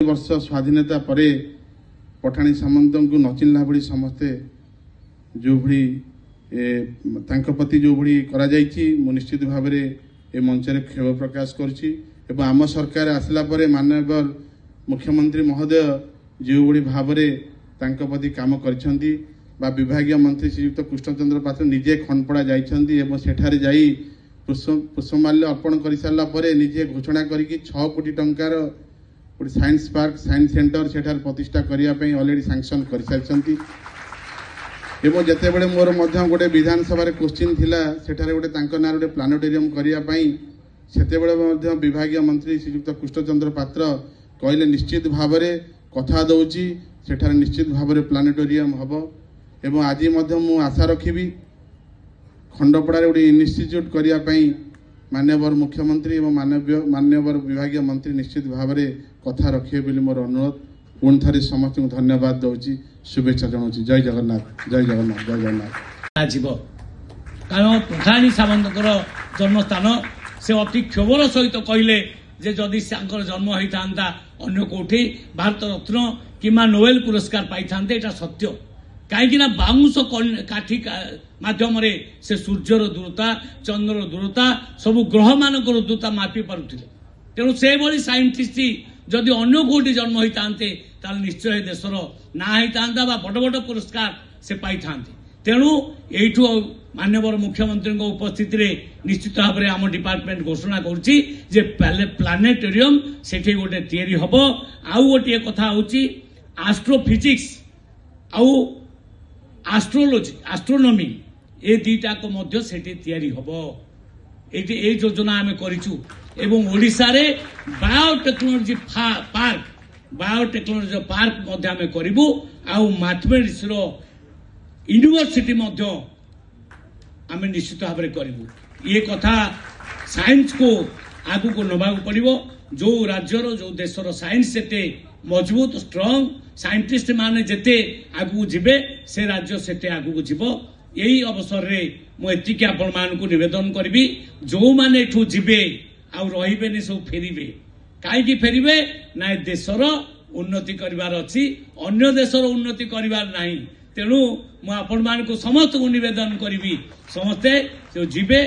वर्ष स्वाधीनता परे पठाणी सामंत को नचिन्ला भली समस्ते जो भली प्रति जो भली करा जायछि मु निश्चित भाव में ए मंच रे खेद प्रकाश करछि एवं आम सरकार आसला परे माननीय मुख्यमंत्री महोदय जो भली भाव में प्रति काम करछंती बा विभागीय मंत्री श्रीयुक्त कृष्णचंद्र पात्र निजे खनपड़ा जाइछंती एवं सेठारे जाई पुष्पमाल्य अर्पण कर सारा पर निजे घोषणा करके 6 कोटी टंकार गोटे साइंस पार्क साइंस सेंटर सेठार प्रतिष्ठा करने ऑलरेडी सैंक्शन कर सारी एवं जिते बड़े मोर गोटे विधानसभा क्वेश्चन थिला सेठारे गोटे ना गोटे प्लानेटोरियम करने विभागीय मंत्री श्रीयुक्त कृष्णचंद्र पात्र कहले निश्चित भाव में कथा दौची सेठारे निश्चित भाव में प्लानेटोरियम हम एवं आज मु आशा रखी खंडपड़ा गोटे इन्स्टिट्यूट करने माननीय मुख्यमंत्री एवं माननीय विभागीय मंत्री निश्चित भाव में कथा रखिए बोली मोर अनुरोध पुणी थे समस्त को धन्यवाद दूसरी शुभेच्छा जनाऊँ। जय जगन्नाथ जय जगन्नाथ जय जगन्नाथ। कारण पठाणी सामंत जन्मस्थान से अति क्षोभर सहित कहले जे जदि जन्म होता अन्य कौटी भारत रत्न कि नोबेल पुरस्कार पाई था सत्य कहीं बाउंश काठी माध्यम से सूर्यर दूरता चंद्र दूरता सब ग्रह मान दूरता मापी पारुले तेणु से भली साइंटिस्ट जदि अन्य कौटी जन्म होता निश्चय देशर ना होता बड़ बड़ पुरस्कार से पाई था तेणु यू माननीय मुख्यमंत्री उपस्थित निश्चित भाव में आम डिपार्टमेंट घोषणा करुच्ची जे प्लानेटोरियम से गोटे तैयारी हम आउ गोटे कथा हूँ एस्ट्रोफिजिक्स आउ एस्ट्रोलॉजी एस्ट्रोनॉमी ए दीटा को मध्य सेठी तैयारी हबो ए योजना आमे करिछु एवं ओडिसा रे बायोटेक्नोलॉजी पार्क मध्य आमे करिबु आउ मैथमेटिक्स रो यूनिवर्सिटी मध्य आमे निश्चित भाव में करिबु ये कथा साइंस को आगु को नबाक पड़िबो जो राज्यर जो देशर साइंस सेते मजबूत स्ट्रांग साइंटिस्ट माने जेते आगु जिबे से राज्य सेते आगु जीवो यही अवसर रे मु एतिके आपण मान को निवेदन करबी जो माने एठू जिबे आ रहिबेनी सब फेरिबे काई फेरिबे ना देशर उन्नति करिवार अछि अन्य देशर उन्नति करिवार नाही तेणु मु आपण मान को समस्त को निवेदन करबी समस्ते जो जिबे